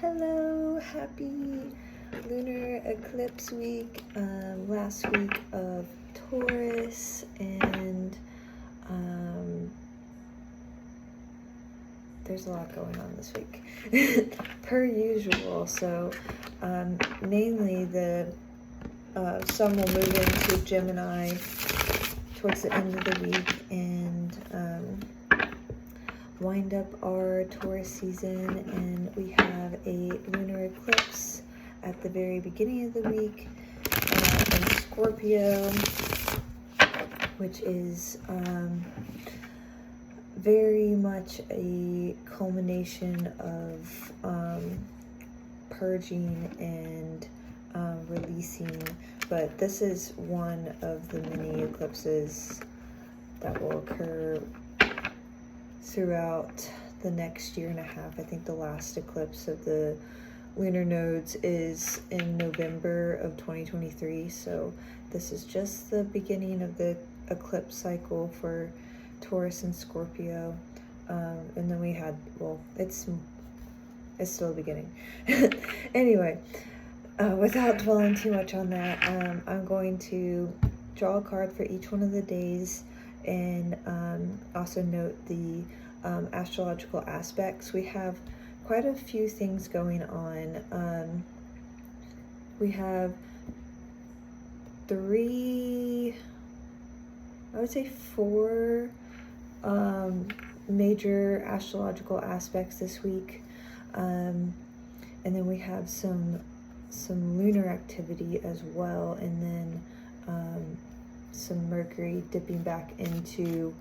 Hello, happy lunar eclipse week, last week of Taurus, and there's a lot going on this week, per usual. So, mainly the sun will move into Gemini towards the end of the week and wind up our Taurus season, and we have a lunar eclipse at the very beginning of the week in Scorpio, which is very much a culmination of purging and releasing, but this is one of the many eclipses that will occur throughout the next year and a half. I think the last eclipse of the lunar nodes is in November of 2023, so this is just the beginning of the eclipse cycle for Taurus and Scorpio. And then we had, well, it's still the beginning. Anyway, without dwelling too much on that, I'm going to draw a card for each one of the days and also note the astrological aspects. We have quite a few things going on. We have four major astrological aspects this week, and then we have some lunar activity as well, and then some Mercury dipping back into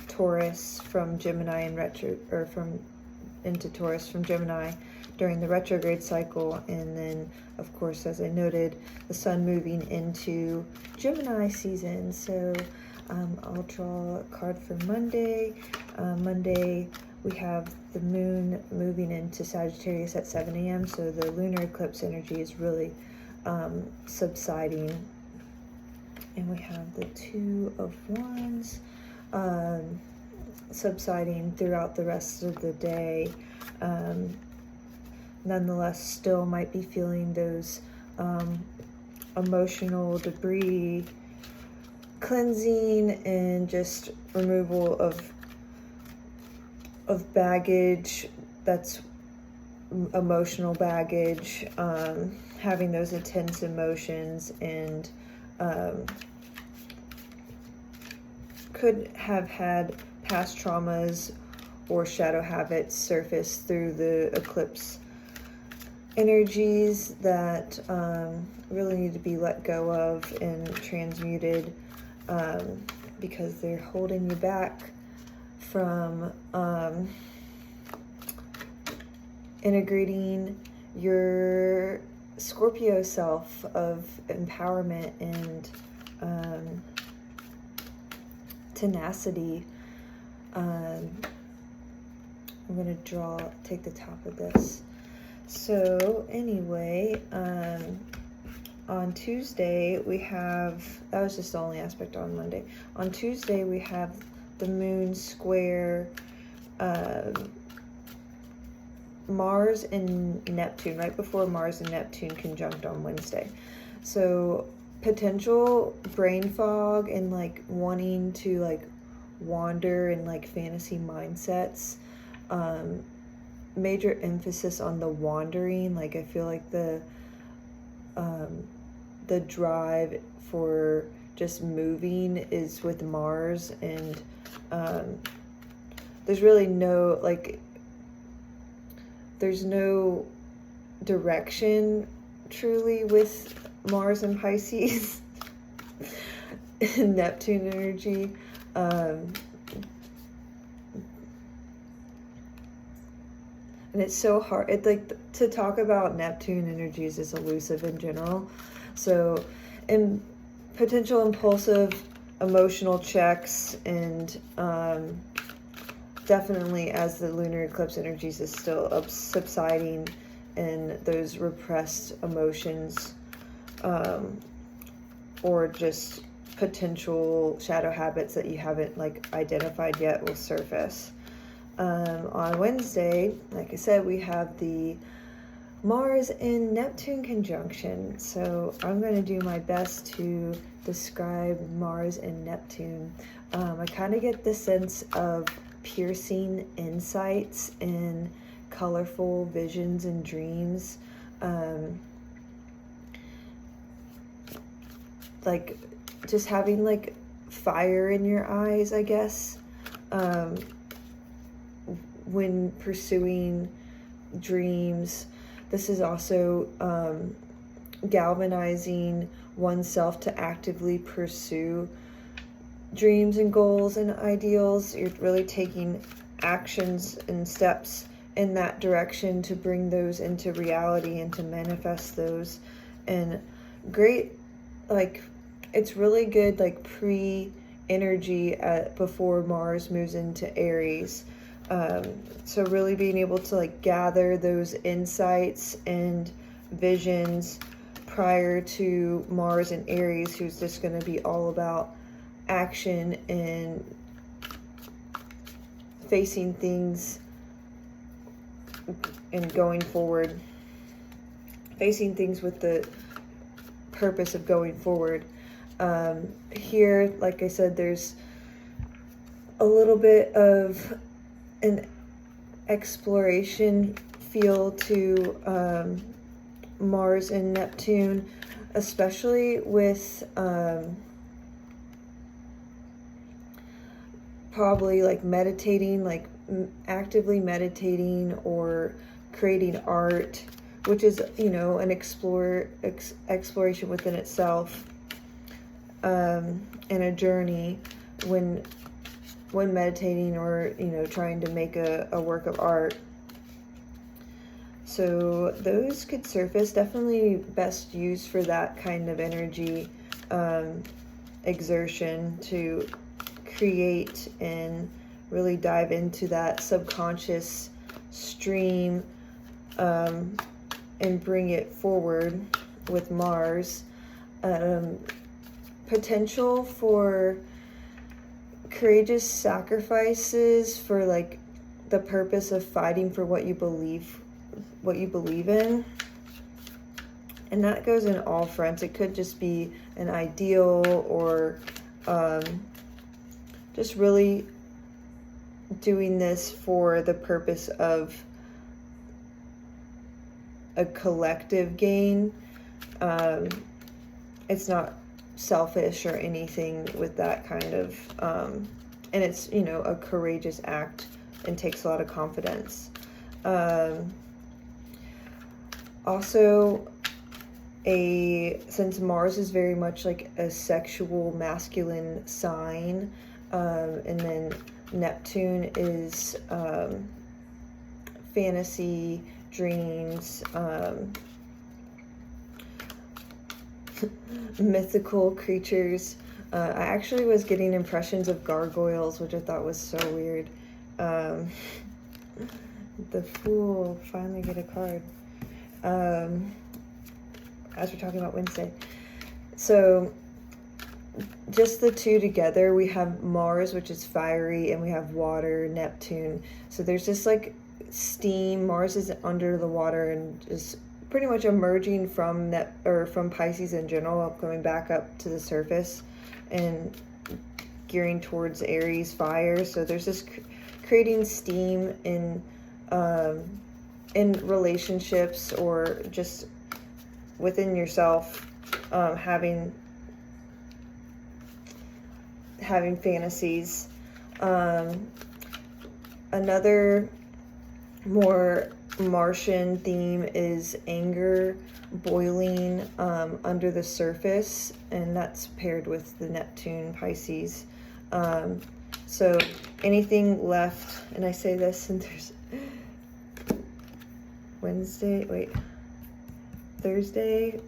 Taurus from Gemini and into Taurus from Gemini during the retrograde cycle, and then of course, as I noted, the sun moving into Gemini season. So I'll draw a card for Monday. Monday we have the moon moving into Sagittarius at 7 a.m. so the lunar eclipse energy is really subsiding, and we have the Two of Wands subsiding throughout the rest of the day. Nonetheless, still might be feeling those emotional debris cleansing and just removal of baggage that's emotional baggage, having those intense emotions, and could have had past traumas or shadow habits surface through the eclipse energies that really need to be let go of and transmuted, because they're holding you back from integrating your Scorpio self of empowerment and tenacity. I'm going to take the top of this. So anyway, on Tuesday we have, that was just the only aspect on Monday. On Tuesday we have the moon square Mars and Neptune, right before Mars and Neptune conjunct on Wednesday. So potential brain fog and like wanting to like wander in like fantasy mindsets. Major emphasis on the wandering. Like I feel like the drive for just moving is with Mars, and there's really no there's no direction truly with Mars and Pisces and Neptune energy. And it's so hard. To talk about Neptune energies is elusive in general. So, in potential impulsive emotional checks, and definitely as the lunar eclipse energies is still subsiding, and those repressed emotions, or just potential shadow habits that you haven't like identified yet will surface. On Wednesday, like I said, we have the Mars and Neptune conjunction. So I'm going to do my best to describe Mars and Neptune. I kind of get the sense of piercing insights and colorful visions and dreams. Like just having like fire in your eyes, I guess, when pursuing dreams. This is also galvanizing oneself to actively pursue dreams and goals and ideals. You're really taking actions and steps in that direction to bring those into reality and to manifest those. And great, like, it's really good, like, pre-energy before Mars moves into Aries. So really being able to like gather those insights and visions prior to Mars and Aries, who's just going to be all about action and facing things and going forward, facing things with the purpose of going forward. Here, like I said, there's a little bit of an exploration feel to Mars and Neptune, especially with probably like meditating, like actively meditating or creating art, which is, you know, an exploration within itself, and a journey when meditating or, you know, trying to make a work of art. So those could surface, definitely best used for that kind of energy, exertion to create and really dive into that subconscious stream, and bring it forward with Mars. Potential for courageous sacrifices for like the purpose of fighting for what you believe in. And that goes in all fronts. It could just be an ideal or just really doing this for the purpose of a collective gain. It's not selfish or anything with that kind of, and it's, you know, a courageous act and takes a lot of confidence. Also, since Mars is very much like a sexual masculine sign, and then Neptune is fantasy, dreams, mythical creatures. I actually was getting impressions of gargoyles, which I thought was so weird. The Fool, finally get a card. As we're talking about Wednesday. So just the two together, we have Mars, which is fiery, and we have water, Neptune. So there's just like steam. Mars is under the water and just pretty much emerging from from Pisces in general, going back up to the surface and gearing towards Aries fire. So there's this creating steam in relationships or just within yourself, having fantasies. Another more Martian theme is anger boiling under the surface, and that's paired with the Neptune Pisces. So anything left, and I say this, and there's Thursday,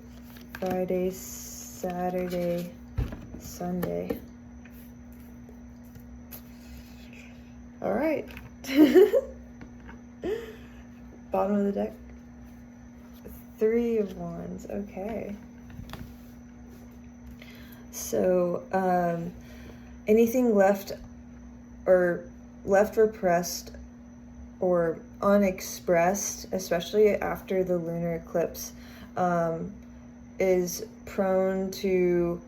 Friday, Saturday, Sunday. All right. Bottom of the deck. 3 of Wands. Okay. So, anything left repressed or unexpressed, especially after the lunar eclipse, is prone to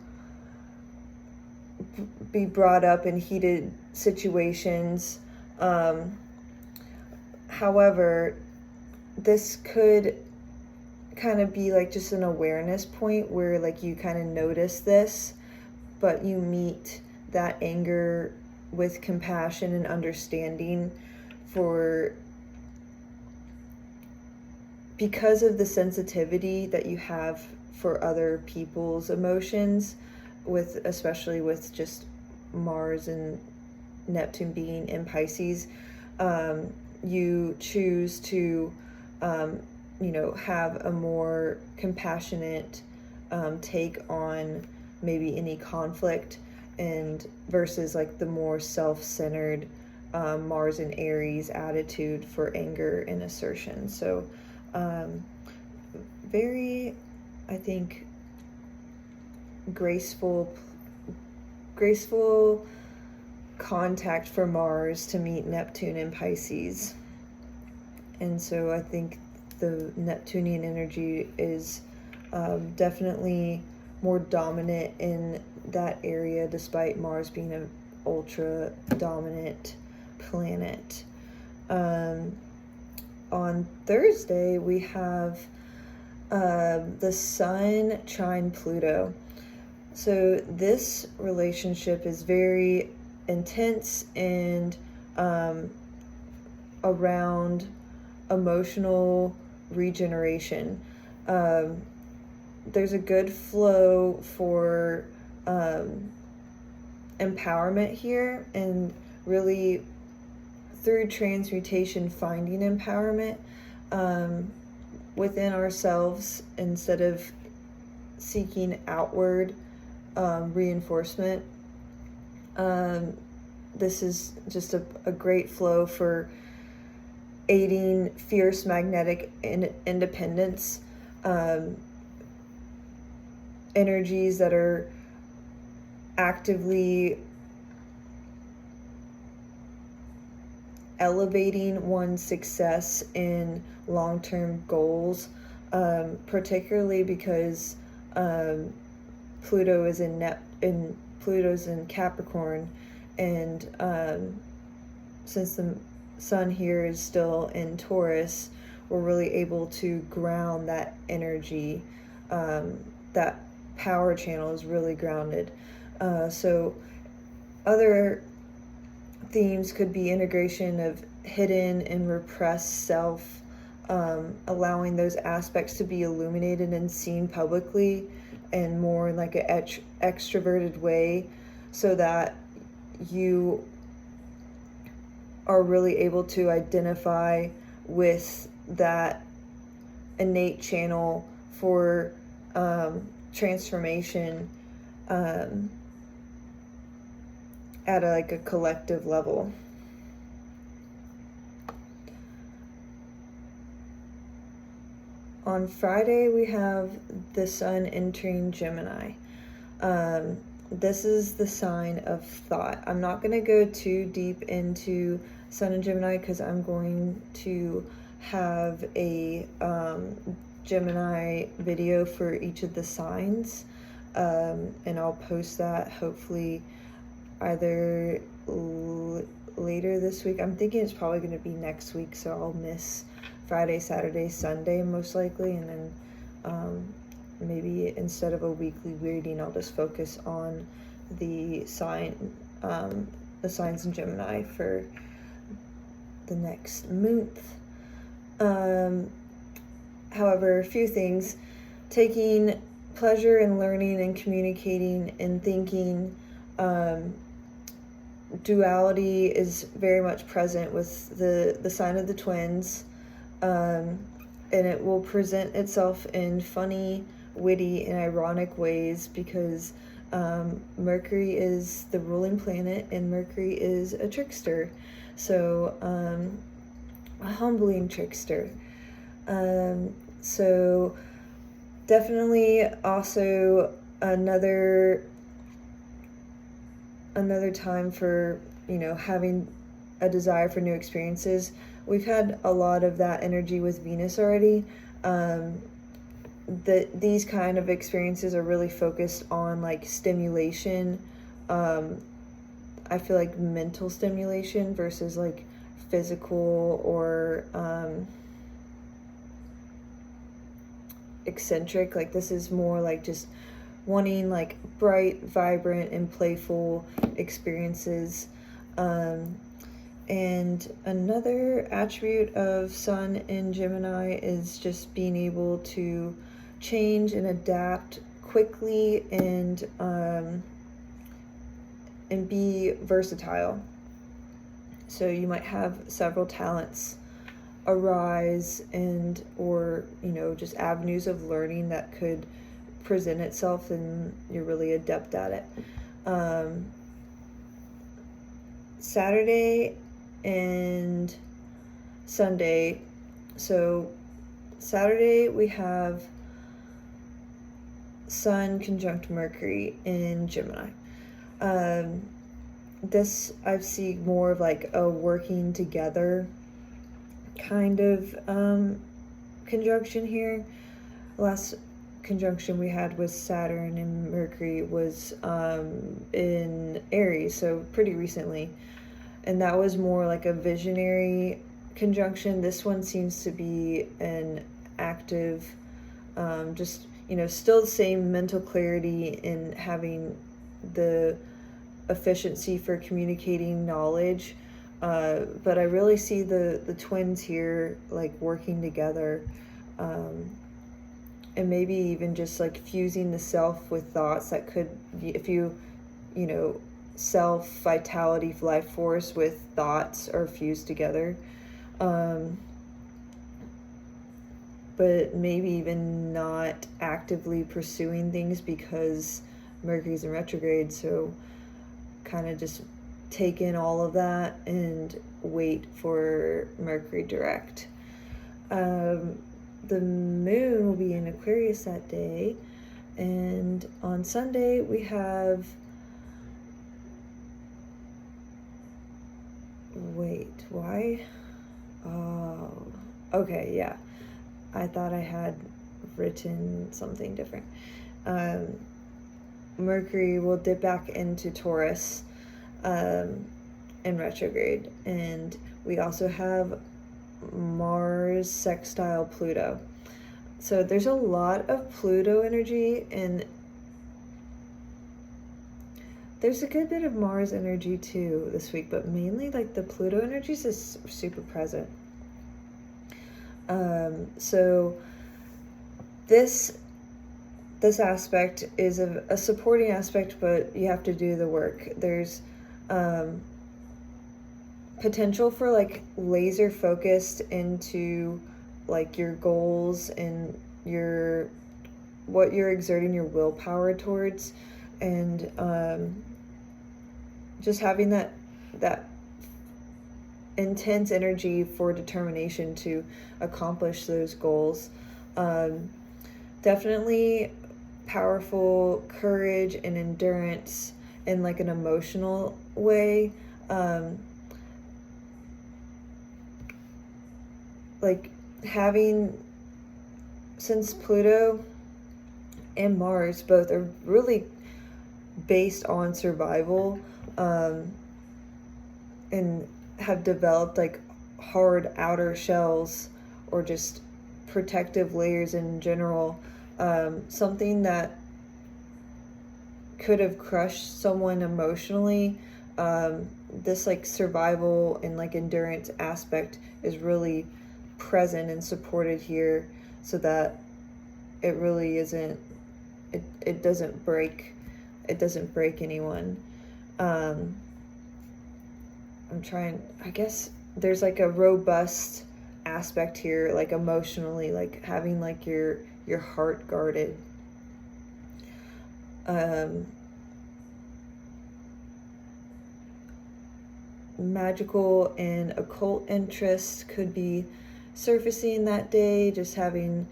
be brought up in heated situations. However, this could kind of be like just an awareness point where like you kind of notice this, but you meet that anger with compassion and understanding because of the sensitivity that you have for other people's emotions, especially with just Mars and Neptune being in Pisces. You choose to have a more compassionate take on maybe any conflict, and versus like the more self-centered Mars and Aries attitude for anger and assertion. So very, I think, graceful contact for Mars to meet Neptune in Pisces. And so I think the Neptunian energy is definitely more dominant in that area, despite Mars being an ultra dominant planet. On Thursday, we have the Sun trine Pluto. So this relationship is very intense and around emotional regeneration. There's a good flow for empowerment here, and really through transmutation finding empowerment within ourselves instead of seeking outward reinforcement. This is just a great flow for aiding fierce magnetic independence, energies that are actively elevating one's success in long-term goals, particularly because Pluto is Pluto's in Capricorn, and since the Sun here is still in Taurus, we're really able to ground that energy. That power channel is really grounded. So other themes could be integration of hidden and repressed self, allowing those aspects to be illuminated and seen publicly and more in like an extroverted way, so that you are really able to identify with that innate channel for transformation at a collective level. On Friday, we have the Sun entering Gemini. This is the sign of thought. I'm not going to go too deep into Sun and Gemini because I'm going to have a Gemini video for each of the signs, and I'll post that hopefully either later this week. I'm thinking it's probably going to be next week, so I'll miss Friday, Saturday, Sunday most likely, and then maybe instead of a weekly reading, I'll just focus on the signs in Gemini for the next month. However, a few things: taking pleasure in learning and communicating and thinking. Duality is very much present with the sign of the twins, and it will present itself in funny, witty, and ironic ways because Mercury is the ruling planet and Mercury is a trickster, so a humbling trickster. So definitely also another time for having a desire for new experiences, we've had a lot of that energy with Venus already. These kind of experiences are really focused on like stimulation. I feel like mental stimulation versus like physical or eccentric. Like this is more like just wanting like bright, vibrant, and playful experiences. And another attribute of Sun in Gemini is just being able to change and adapt quickly and be versatile. So you might have several talents arise or just avenues of learning that could present itself, and you're really adept at it. Saturday and Sunday. So Saturday we have Sun conjunct Mercury in Gemini. This I see more of like a working together kind of conjunction here. Last conjunction we had with Saturn and Mercury was in Aries, so pretty recently, and that was more like a visionary conjunction. This one seems to be an active, just still the same mental clarity and having the efficiency for communicating knowledge, but I really see the twins here like working together, and maybe even just like fusing the self with thoughts that could be, if self, vitality, life force with thoughts are fused together, but maybe even not actively pursuing things because Mercury's in retrograde, so kind of just take in all of that and wait for Mercury direct. The moon will be in Aquarius that day, and on Sunday we have, why? Oh, okay, yeah. I thought I had written something different. Mercury will dip back into Taurus in retrograde, and we also have Mars Sextile Pluto. So there's a lot of Pluto energy, and there's a good bit of Mars energy too this week, but mainly like the Pluto energies is super present. So this aspect is a supporting aspect, but you have to do the work. There's potential for like laser focused into like your goals and what you're exerting your willpower towards, and just having that intense energy for determination to accomplish those goals. Definitely powerful courage and endurance in like an emotional way. Like since Pluto and Mars both are really based on survival, and have developed like hard outer shells or just protective layers in general, something that could have crushed someone emotionally, this like survival and like endurance aspect is really present and supported here, so that it really isn't, it doesn't break anyone. I guess there's like a robust aspect here, like emotionally, like having like your heart guarded. Magical and occult interests could be surfacing that day, just having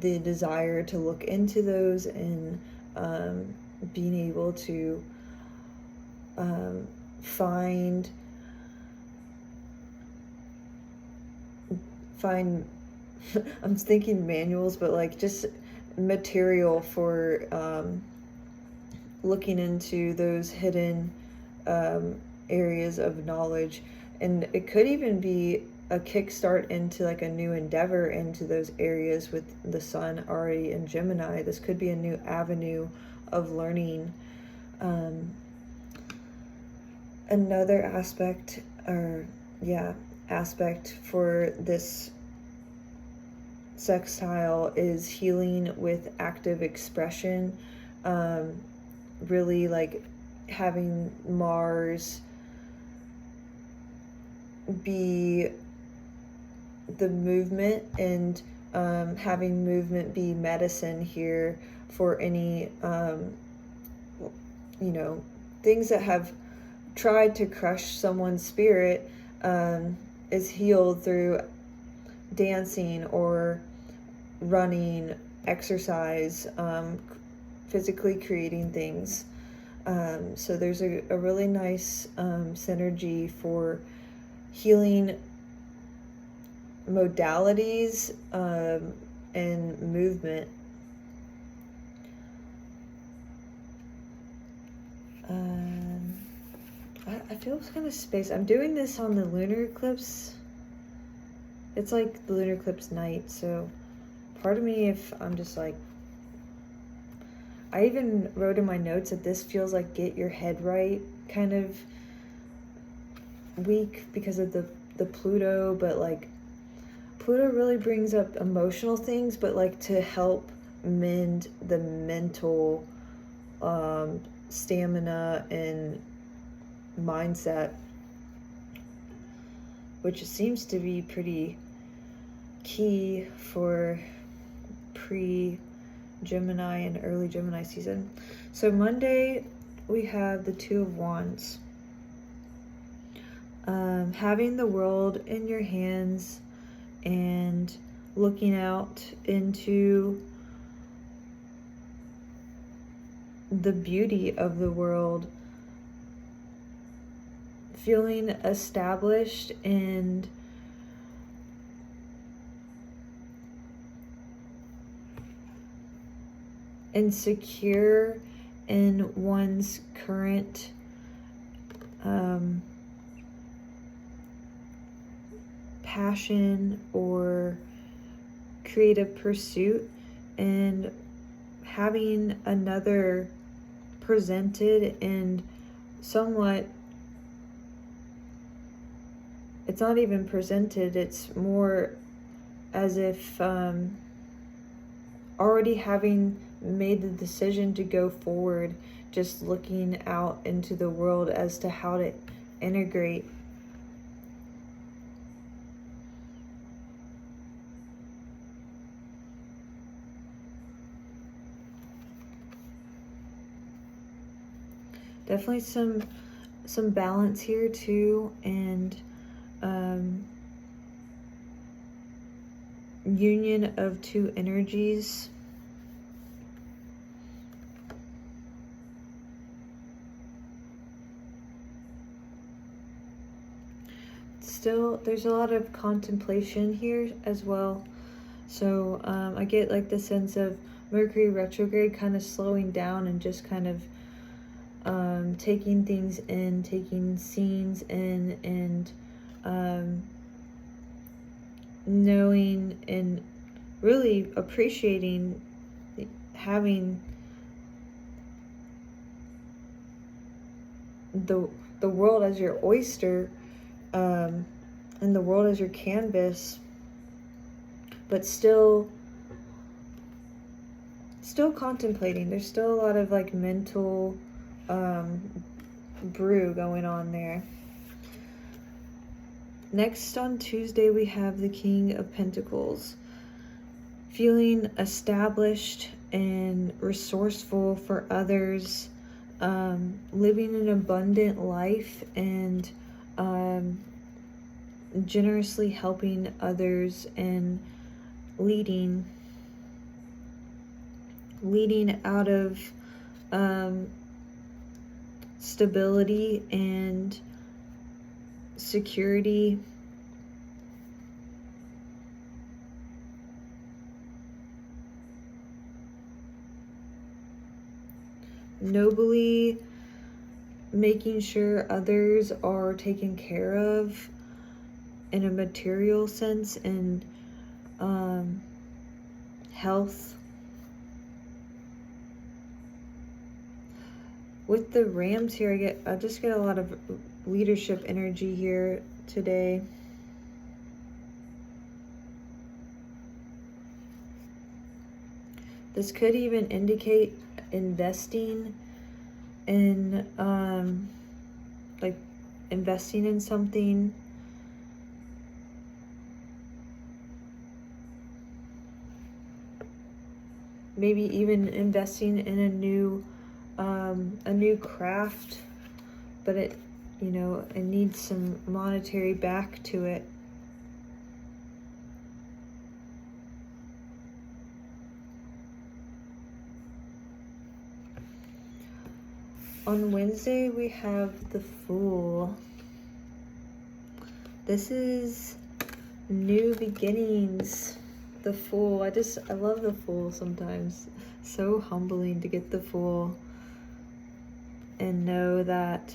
the desire to look into those and being able to find find, I'm thinking manuals, but like just material for looking into those hidden areas of knowledge. And it could even be a kickstart into like a new endeavor into those areas with the sun already in Gemini. This could be a new avenue of learning. Another aspect for this sextile is healing with active expression. Really like having Mars be the movement, and having movement be medicine here for any things that have tried to crush someone's spirit, is healed through dancing or running, exercise, physically creating things. So there's a really nice synergy for healing modalities and movement. I feel kind of space. I'm doing this on the lunar eclipse. It's like the lunar eclipse night, so part of me, if I'm just like, I even wrote in my notes that this feels like get your head right kind of week because of the Pluto, but like Pluto really brings up emotional things, but like to help mend the mental stamina and mindset, which seems to be pretty key for pre-Gemini and early Gemini season. So Monday we have the Two of Wands. Having the world in your hands and looking out into the beauty of the world, feeling established and secure in one's current passion or creative pursuit, and having another presented and somewhat, it's not even presented, it's more as if already having made the decision to go forward, just looking out into the world as to how to integrate. Definitely some balance here too, and union of two energies. Still, there's a lot of contemplation here as well. So I get like the sense of Mercury retrograde kind of slowing down and just kind of taking things in, taking scenes in, and knowing and really appreciating having the world as your oyster, and the world as your canvas, but still contemplating. There's still a lot of like mental brew going on there. Next on Tuesday we have the King of Pentacles. Feeling established and resourceful for others, living an abundant life, and generously helping others, and leading out of stability and security, nobly making sure others are taken care of in a material sense, and health. With the Rams here, I just get a lot of leadership energy here today. This could even indicate investing in like investing in something. Maybe even investing in a new craft, but it needs some monetary back to it. On Wednesday, we have the Fool. This is new beginnings. The Fool. I love the Fool sometimes. So humbling to get the Fool and know that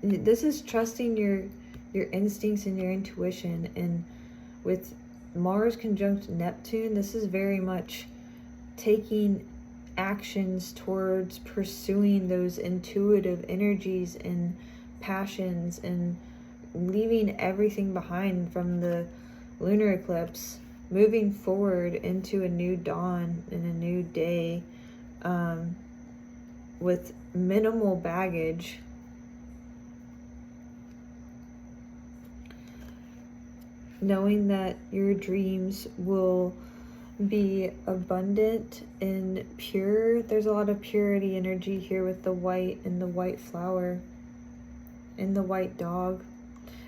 this is trusting your instincts and your intuition. And with Mars conjunct Neptune, this is very much taking actions towards pursuing those intuitive energies and passions and leaving everything behind from the lunar eclipse, moving forward into a new dawn and a new day, with minimal baggage. Knowing that your dreams will be abundant and pure. There's a lot of purity energy here with the white and the white flower and the white dog.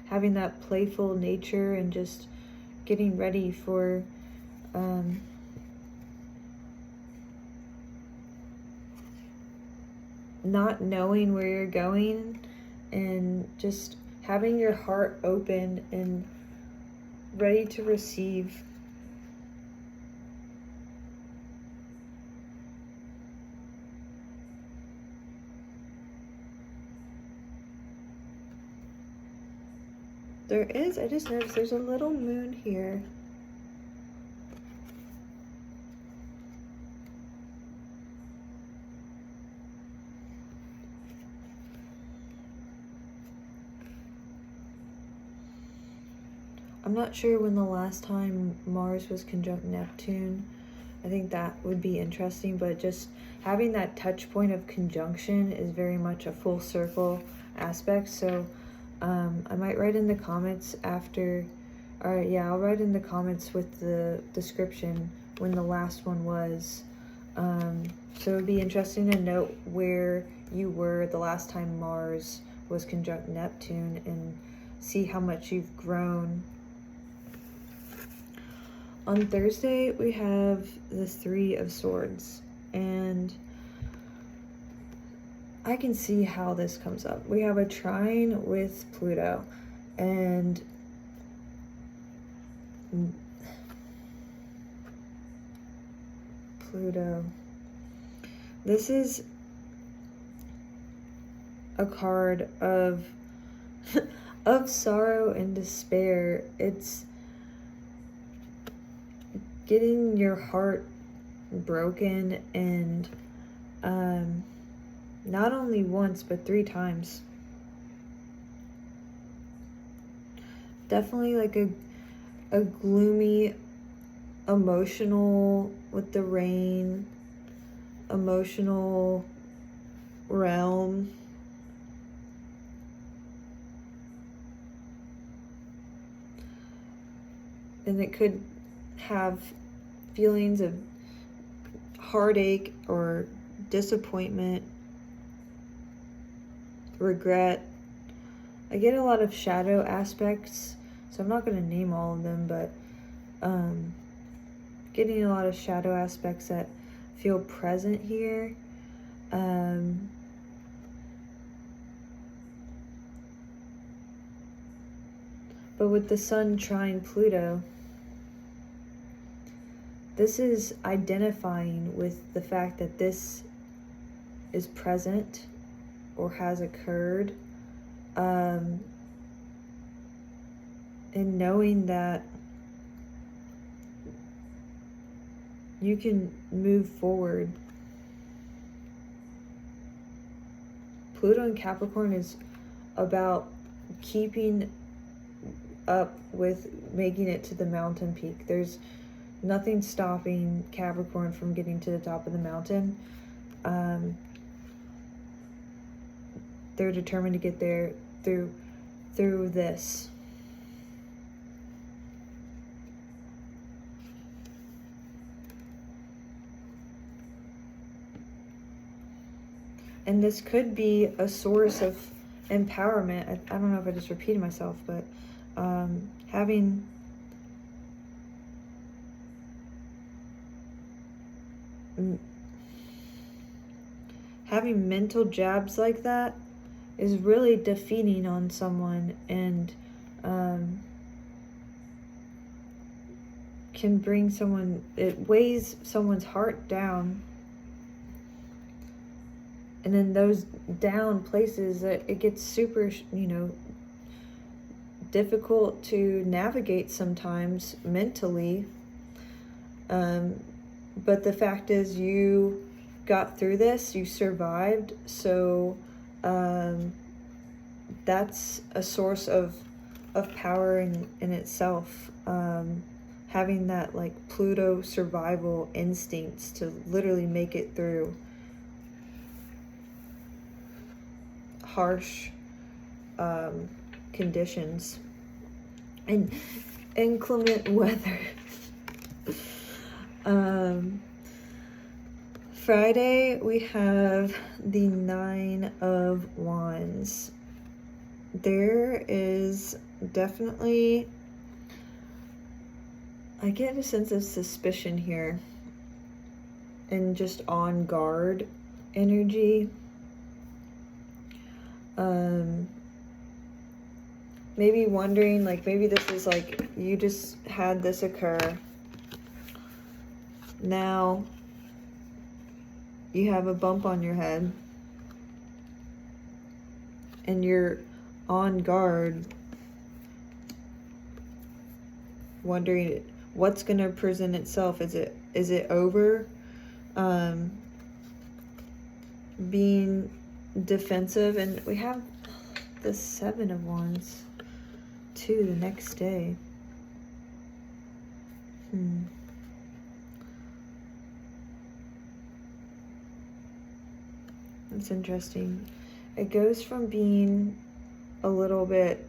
Having that playful nature and just getting ready for not knowing where you're going, and just having your heart open and ready to receive. I just noticed there's a little moon here. I'm not sure when the last time Mars was conjunct Neptune. I think that would be interesting, but just having that touch point of conjunction is very much a full circle aspect. So I might write in the comments after, or yeah, I'll write in the comments with the description when the last one was. So it would be interesting to note where you were the last time Mars was conjunct Neptune and see how much you've grown. On Thursday, we have the Three of Swords, and I can see how this comes up. We have a trine with Pluto, and Pluto. This is a card of of sorrow and despair. It's getting your heart broken, and not only once but 3 times. Definitely like a gloomy, emotional, with the rain, emotional realm. And it could have feelings of heartache or disappointment, regret. I get a lot of shadow aspects, so I'm not going to name all of them, but getting a lot of shadow aspects that feel present here. But with the Sun trine Pluto, this is identifying with the fact that this is present or has occurred, and knowing that you can move forward. Pluto in Capricorn is about keeping up with making it to the mountain peak. There's nothing stopping Capricorn from getting to the top of the mountain. They're determined to get there through this. And this could be a source of empowerment. I don't know if I just repeated myself, but having mental jabs like that is really defeating on someone, and can bring someone, it weighs someone's heart down. And then those down places, it gets super, difficult to navigate sometimes mentally. But the fact is, you got through this, you survived. So that's a source of power in itself. Having that like Pluto survival instincts to literally make it through harsh conditions and inclement weather. Friday we have the 9 of Wands. There is definitely, I get a sense of suspicion here and just on guard energy. Maybe wondering, like, maybe this is like you just had this occur. Now you have a bump on your head and you're on guard, wondering what's going to present itself. Is it over? Being defensive. And we have the 7 of Wands too the next day. That's interesting. It goes from being a little bit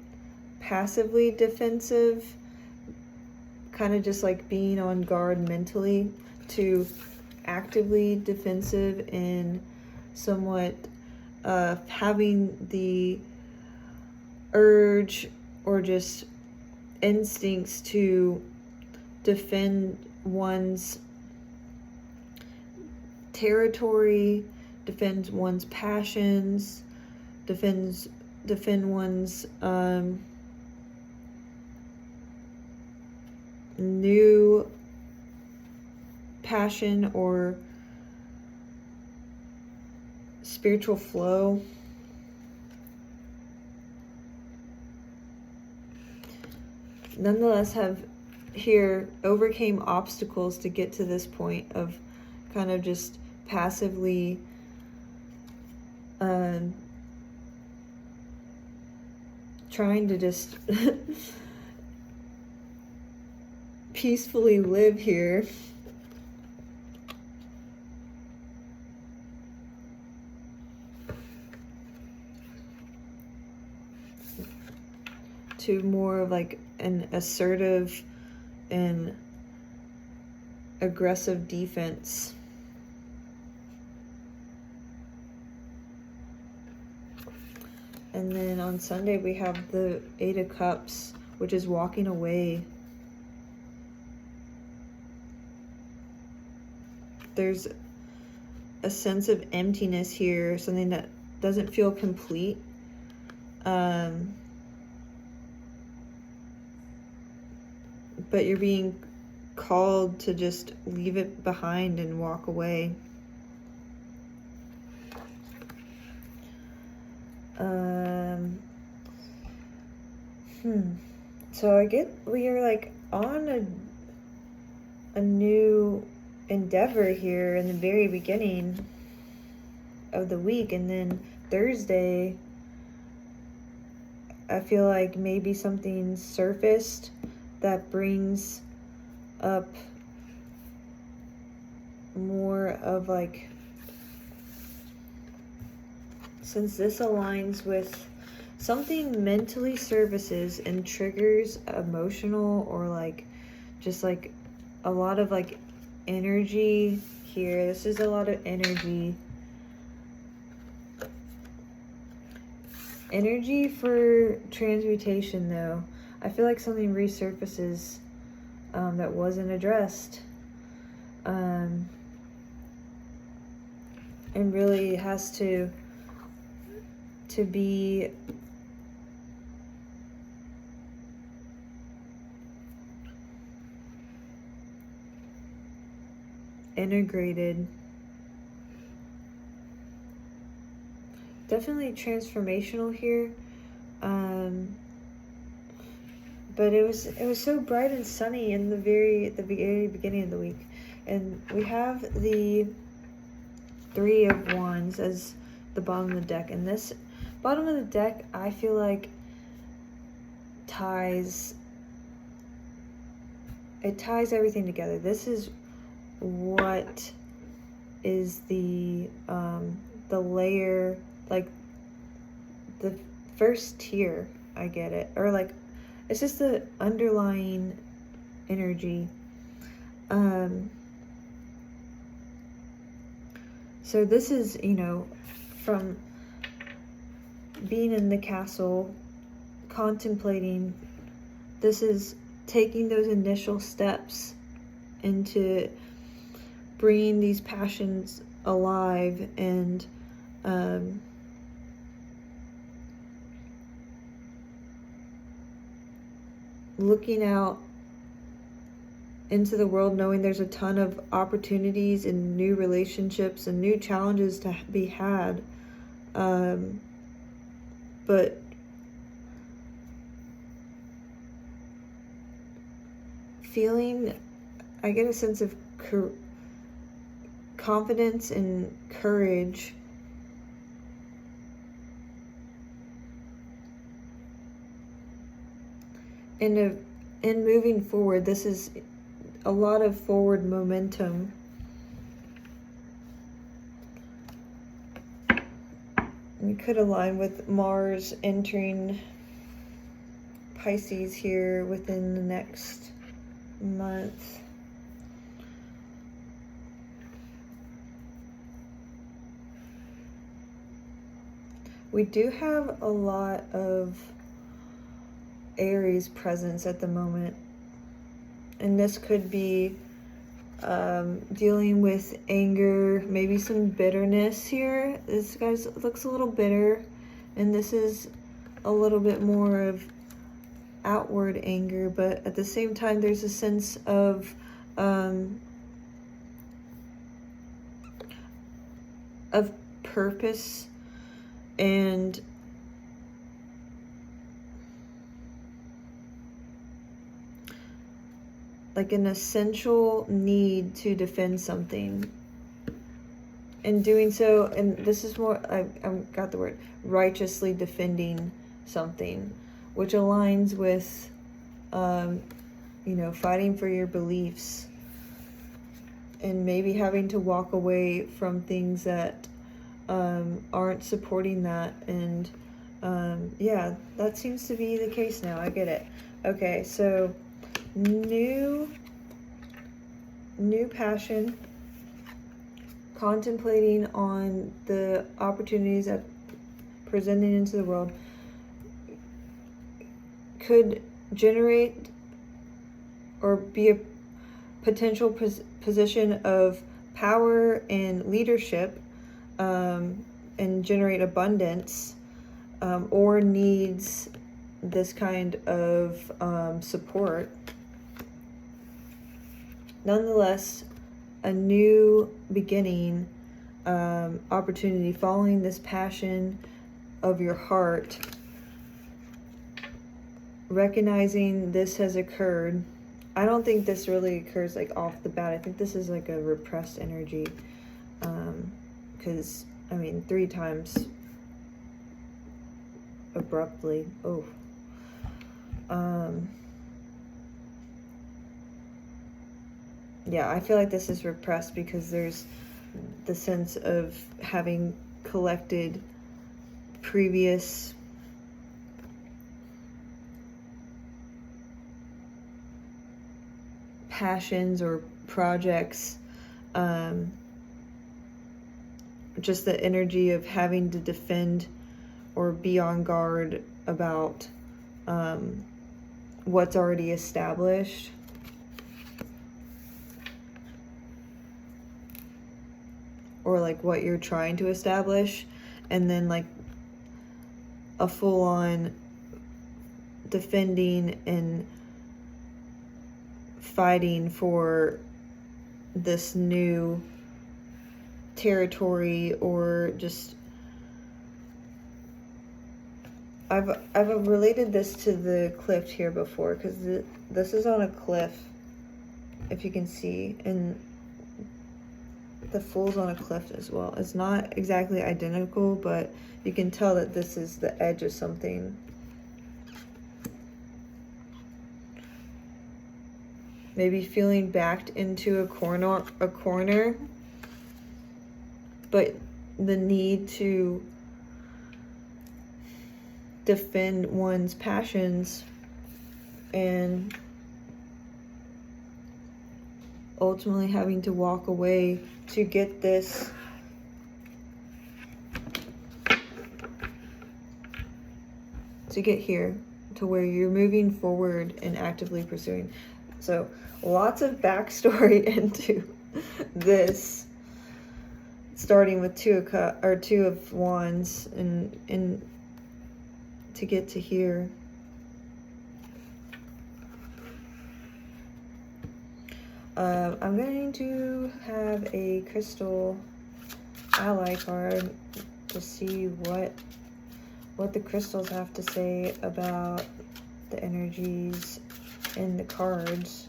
passively defensive, kind of just like being on guard mentally, to actively defensive and somewhat having the urge or just instincts to defend one's territory, defend one's passions, defend one's new passion or spiritual flow. Nonetheless, have here overcame obstacles to get to this point of kind of just passively trying to just peacefully live here. To more of like an assertive and aggressive defense. And then on Sunday we have the 8 of Cups, which is walking away. There's a sense of emptiness here, something that doesn't feel complete. But you're being called to just leave it behind and walk away. So I get we are like on a new endeavor here in the very beginning of the week, and then Thursday I feel like maybe something surfaced that brings up more of like, since this aligns with something mentally surfaces and triggers emotional or like just like a lot of like energy here. This is a lot of energy for transmutation though. I feel like something resurfaces that wasn't addressed, and really has to be integrated. Definitely transformational here. But it was so bright and sunny in the very beginning of the week. And we have the Three of Wands as the bottom of the deck. And this bottom of the deck, I feel like ties everything together. This is what is the layer, like the first tier, I get it, or like it's just the underlying energy. So this is, you know, from being in the castle, contemplating, this is taking those initial steps into bringing these passions alive and looking out into the world, knowing there's a ton of opportunities and new relationships and new challenges to be had, but feeling, I get a sense of confidence and courage in moving forward. This is a lot of forward momentum. We could align with Mars entering Pisces here within the next month. We do have a lot of Aries presence at the moment, and this could be dealing with anger, maybe some bitterness here. This guy looks a little bitter, and this is a little bit more of outward anger, but at the same time there's a sense of purpose and like an essential need to defend something. In doing so, and this is more, I got the word, righteously defending something, which aligns with, you know, fighting for your beliefs and maybe having to walk away from things that aren't supporting that. And yeah, that seems to be the case now. I get it. Okay, so new passion, contemplating on the opportunities that presenting into the world could generate or be a potential position of power and leadership, and generate abundance, or needs this kind of support. nonetheless, a new beginning, opportunity, following this passion of your heart, recognizing this has occurred. I don't think this really occurs like off the bat. I think this is like a repressed energy, because I mean 3 times abruptly. Yeah, I feel like this is repressed because there's the sense of having collected previous passions or projects, just the energy of having to defend or be on guard about what's already established. Or like what you're trying to establish, and then like a full-on defending and fighting for this new territory, or just I've related this to the cliff here before, because this is on a cliff, if you can see, and the Fool's on a cliff as well. It's not exactly identical, but you can tell that this is the edge of something. Maybe feeling backed into a corner, but the need to defend one's passions and ultimately having to walk away to get this here to where you're moving forward and actively pursuing. So lots of backstory into this, starting with Two of Wands and to get to here. I'm going to have a crystal ally card to see what the crystals have to say about the energies in the cards.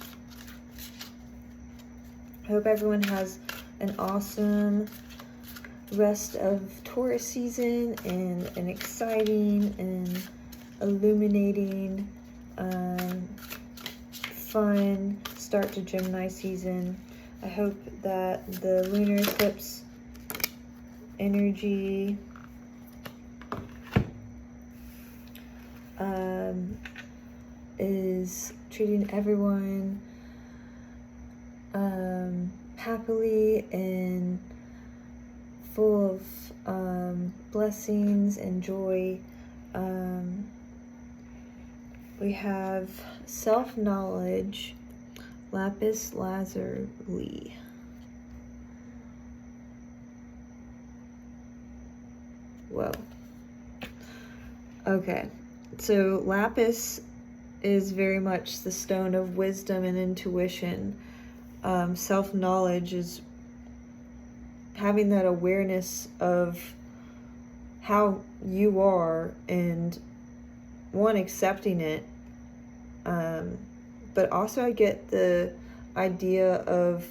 I hope everyone has an awesome rest of Taurus season and an exciting and illuminating, fun start to Gemini season. I hope that the lunar eclipse energy is treating everyone happily and full of blessings and joy. We have self-knowledge, lapis lazuli. Whoa. Okay, so lapis is very much the stone of wisdom and intuition. Self-knowledge is having that awareness of how you are and accepting it. But also I get the idea of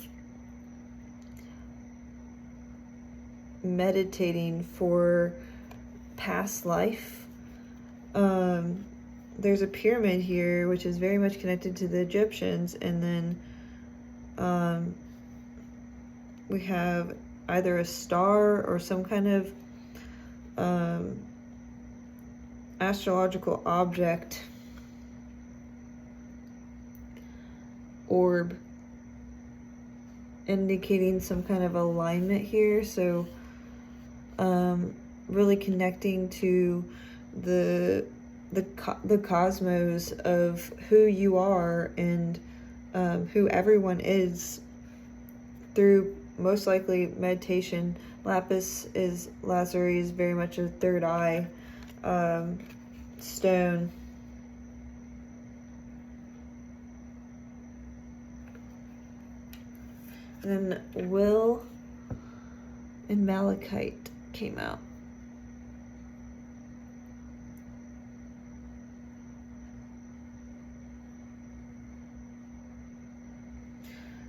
meditating for past life. There's a pyramid here, which is very much connected to the Egyptians, and then we have either a star or some kind of astrological object, orb, indicating some kind of alignment here. So really connecting to the cosmos of who you are and who everyone is through most likely meditation. Lapis lazuli is very much a third eye stone. then Will and Malachite came out.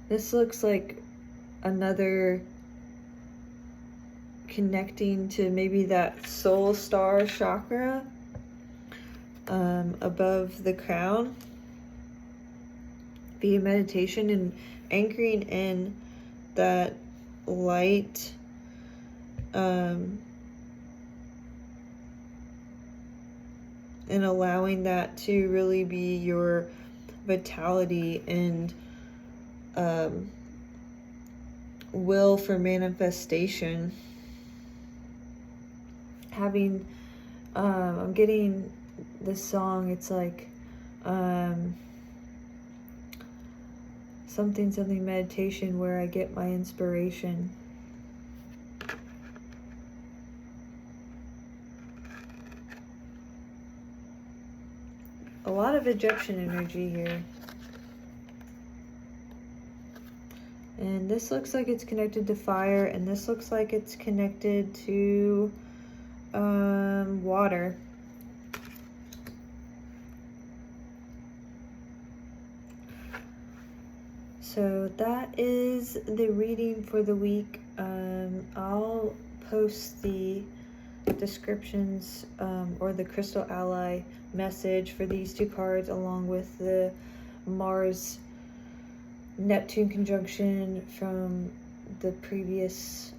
This looks like another connecting to maybe that soul star chakra above the crown via meditation and anchoring in that light and allowing that to really be your vitality and will for manifestation. Having I'm getting this song, it's like something meditation where I get my inspiration. A lot of Egyptian energy here. And this looks like it's connected to fire, and this looks like it's connected to water. So that is the reading for the week. I'll post the descriptions or the Crystal Ally message for these two cards along with the Mars Neptune conjunction from the previous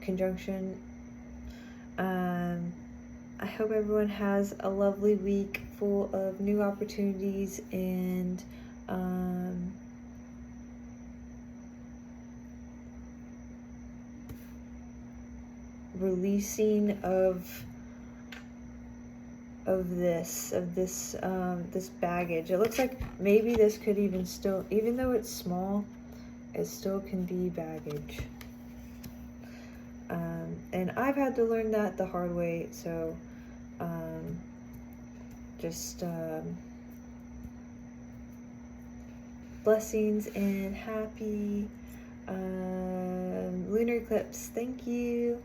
conjunction. I hope everyone has a lovely week full of new opportunities and releasing of this baggage. It looks like maybe this could even still, even though it's small, it still can be baggage. And I've had to learn that the hard way, so just blessings and happy lunar eclipse. Thank you.